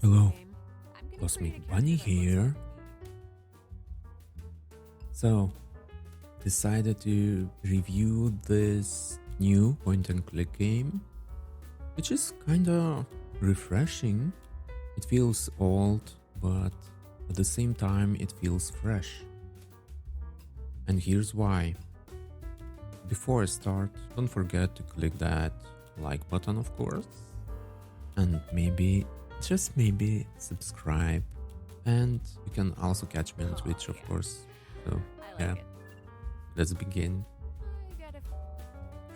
Hello, Cosmic Bunny here. So, decided to review this new point-and-click game, which is kinda refreshing. It feels old, but at the same time it feels fresh. And here's why. Before I start, don't forget to click that like button, of course, and maybe, just maybe, subscribe. And you can also catch me on Twitch, of course. So, yeah, let's begin.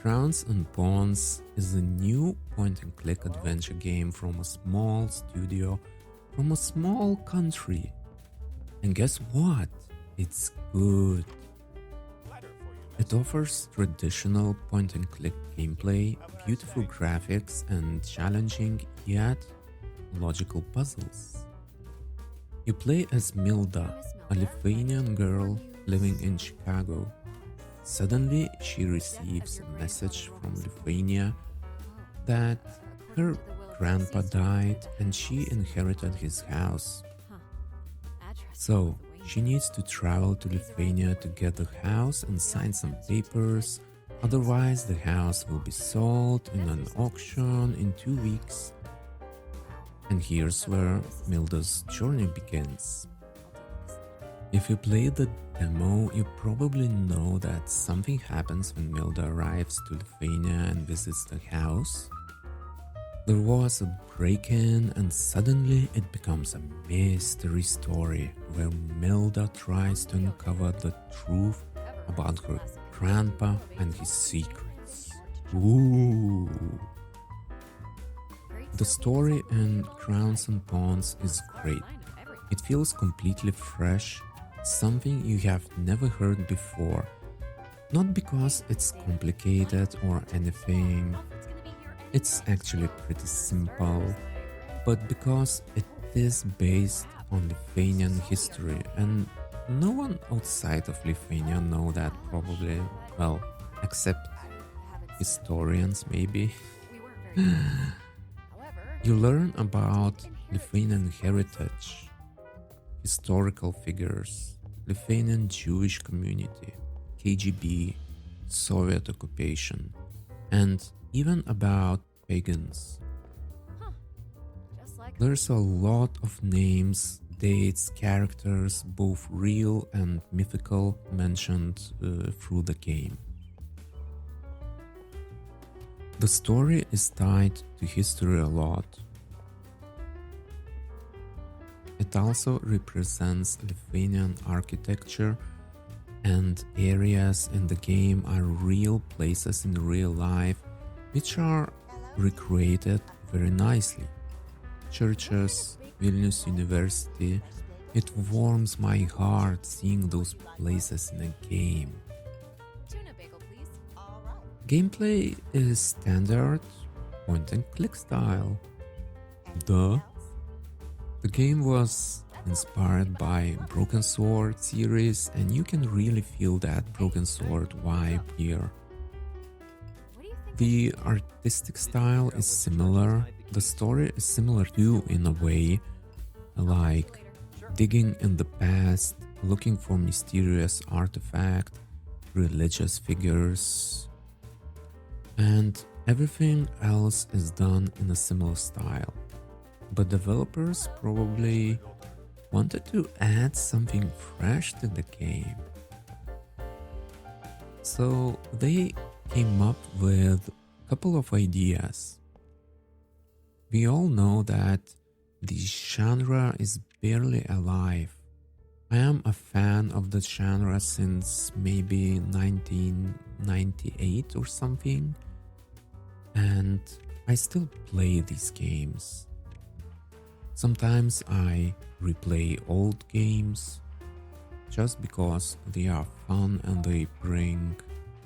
Crowns and Pawns is a new point-and-click adventure game from a small studio, from a small country. And guess what? It's good. It offers traditional point-and-click gameplay, beautiful graphics, and challenging yet logical puzzles. You play as Milda, a Lithuanian girl living in Chicago. Suddenly, she receives a message from Lithuania that her grandpa died and she inherited his house. So, she needs to travel to Lithuania to get the house and sign some papers, otherwise the house will be sold in an auction in 2 weeks. And here's where Milda's journey begins. If you play the demo, you probably know that something happens when Milda arrives to Lithuania and visits the house. There was a break-in and suddenly it becomes a mystery story where Milda tries to uncover the truth about her grandpa and his secrets. Ooh! The story in Crowns and Pawns is great. It feels completely fresh, something you have never heard before. Not because it's complicated or anything. It's actually pretty simple, but because it is based on Lithuanian history and no one outside of Lithuania know that probably, well, except historians maybe. You learn about Lithuanian heritage, historical figures, Lithuanian Jewish community, KGB, Soviet occupation, and even about pagans. There's a lot of names, dates, characters, both real and mythical, mentioned through the game. The story is tied to history a lot. It also represents Lithuanian architecture, and areas in the game are real places in real life which are recreated very nicely. Churches, Vilnius University, it warms my heart seeing those places in a game. Gameplay is standard point-and-click style. Duh. The game was inspired by Broken Sword series and you can really feel that Broken Sword vibe here. The artistic style is similar, the story is similar too in a way, like digging in the past, looking for mysterious artifacts, religious figures, and everything else is done in a similar style. But developers probably wanted to add something fresh to the game. So they came up with a couple of ideas. We all know that the genre is barely alive. I am a fan of the genre since maybe 1998 or something, and I still play these games. Sometimes I replay old games just because they are fun and they bring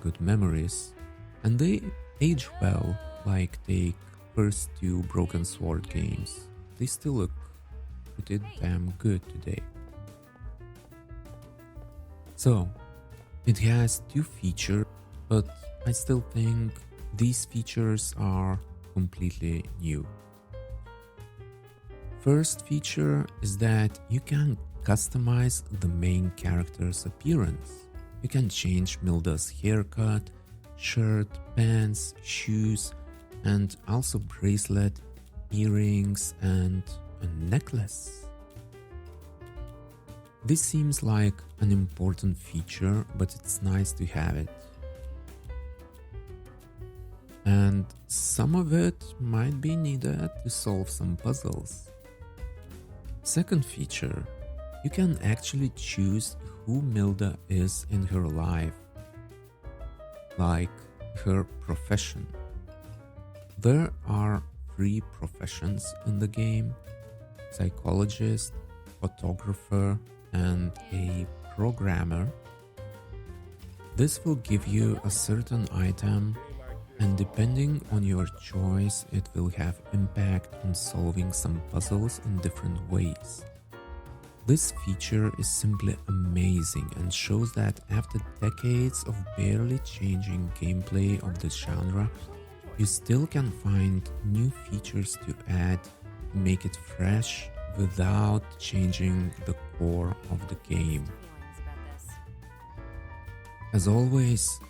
good memories, and they age well, like the first two Broken Sword games. They still look pretty damn good today. So, it has two features, but I still think these features are completely new. First feature is that you can customize the main character's appearance. You can change Milda's haircut, shirt, pants, shoes, and also bracelet, earrings, and a necklace. This seems like an important feature, but it's nice to have it. And some of it might be needed to solve some puzzles. Second feature, you can actually choose who Milda is in her life, like her profession. There are 3 professions in the game: psychologist, photographer, and a programmer. This will give you a certain item, and depending on your choice, it will have impact on solving some puzzles in different ways. This feature is simply amazing and shows that after decades of barely changing gameplay of the genre, you still can find new features to add to make it fresh without changing the core of the game. As always,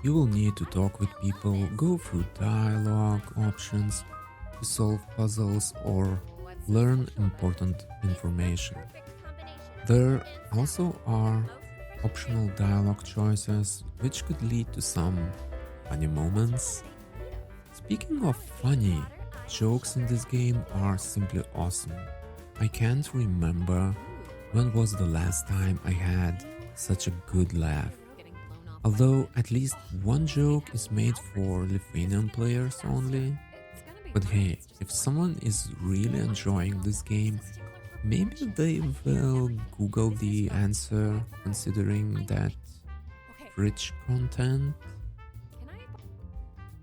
you will need to talk with people, go through dialogue options to solve puzzles or learn important information. There also are optional dialogue choices which could lead to some funny moments. Speaking of funny, jokes in this game are simply awesome. I can't remember when was the last time I had such a good laugh. Although at least one joke is made for Lithuanian players only. But hey, if someone is really enjoying this game, maybe they will Google the answer considering that rich content.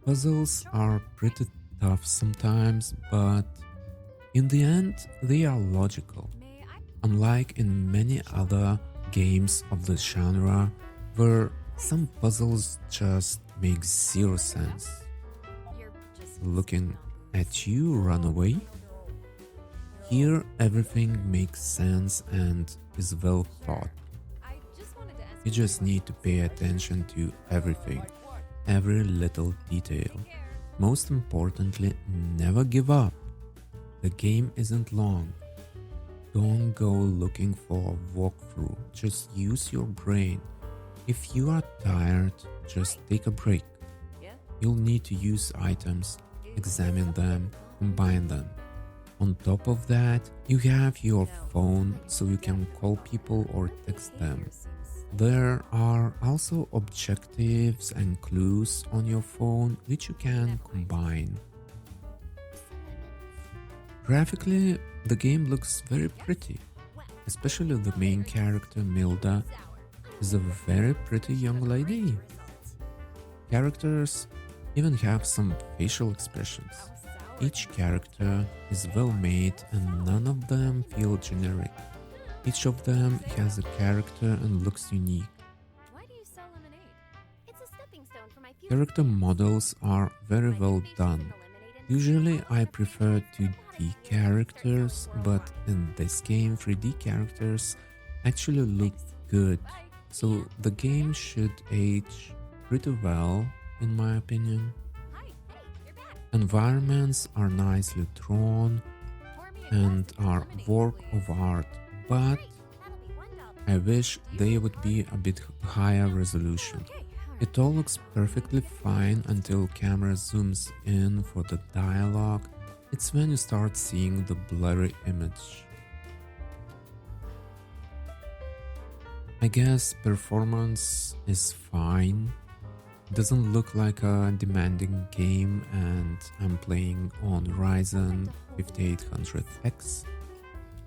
Puzzles are pretty tough sometimes, but in the end they are logical. Unlike in many other games of the genre where some puzzles just make zero sense. Looking at you run away? Here everything makes sense and is well thought. You just need to pay attention to everything, every little detail. Most importantly, never give up. The game isn't long. Don't go looking for a walkthrough, just use your brain. If you are tired, just take a break. You'll need to use items, examine them, combine them. On top of that, you have your phone so you can call people or text them. There are also objectives and clues on your phone which you can combine. Graphically, the game looks very pretty, especially the main character Milda is a very pretty young lady. Characters even have some facial expressions. Each character is well made and none of them feel generic. Each of them has a character and looks unique. Character models are very well done. Usually I prefer 2D characters, but in this game 3D characters actually look good. So the game should age pretty well, in my opinion. Environments are nicely drawn and are work of art, but I wish they would be a bit higher resolution. It all looks perfectly fine until camera zooms in for the dialogue. It's when you start seeing the blurry image. I guess performance is fine. It doesn't look like a demanding game, and I'm playing on Ryzen 5800X,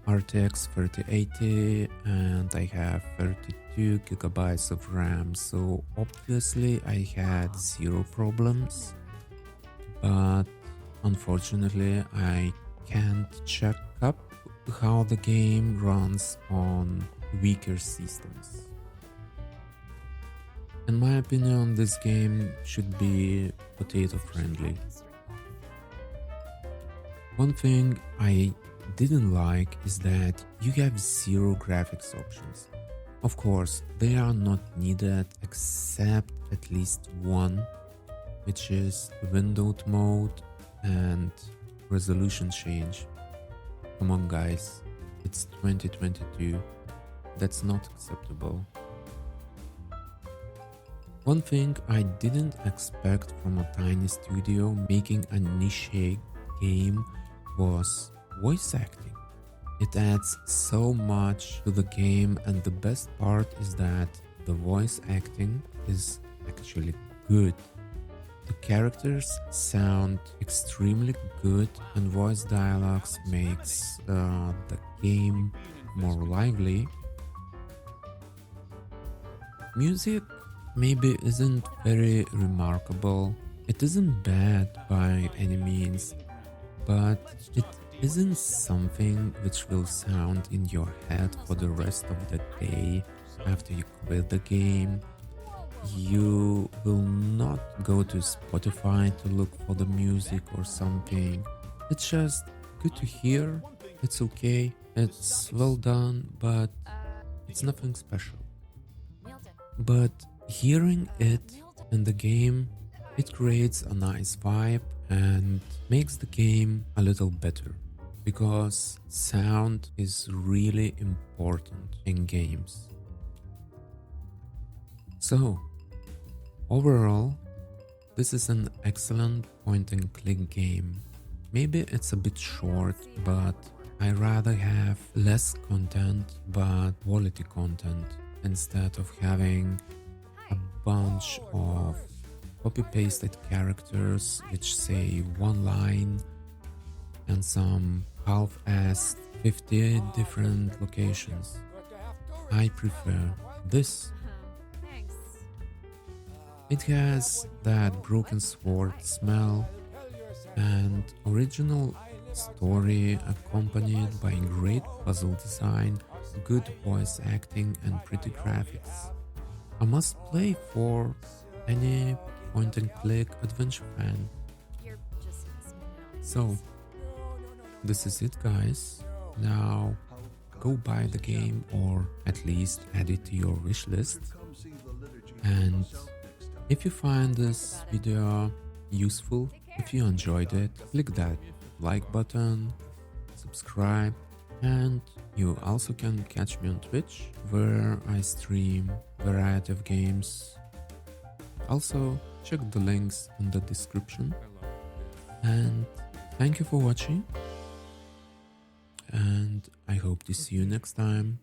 RTX 3080, and I have 32 gigabytes of RAM, so obviously I had zero problems. But unfortunately I can't check up how the game runs on weaker systems. In my opinion, this game should be potato friendly. One thing I didn't like is that you have zero graphics options. Of course, they are not needed except at least one, which is windowed mode and resolution change. Come on guys, it's 2022, that's not acceptable. One thing I didn't expect from a tiny studio making a niche game was voice acting. It adds so much to the game, and the best part is that the voice acting is actually good. The characters sound extremely good and voice dialogues makes the game more lively. Music maybe isn't very remarkable. It isn't bad by any means, but it isn't something which will sound in your head for the rest of the day after you quit the game. You will not go to Spotify to look for the music or something. It's just good to hear, it's okay, it's well done, but it's nothing special. But hearing it in the game, it creates a nice vibe and makes the game a little better, because sound is really important in games. So, overall, this is an excellent point-and-click game. Maybe it's a bit short, but I rather have less content but quality content instead of having a bunch of copy-pasted characters which say one line and some half-assed 50 different locations. I prefer this. It has that broken sword smell and original story accompanied by great puzzle design, good voice acting and pretty graphics. A must play for any point-and-click adventure fan. So, this is it guys. Now go buy the game or at least add it to your wish list. And if you find this video useful, if you enjoyed it, click that like button, subscribe, and you also can catch me on Twitch where I stream variety of games. Also check the links in the description, and thank you for watching, and I hope to see you next time.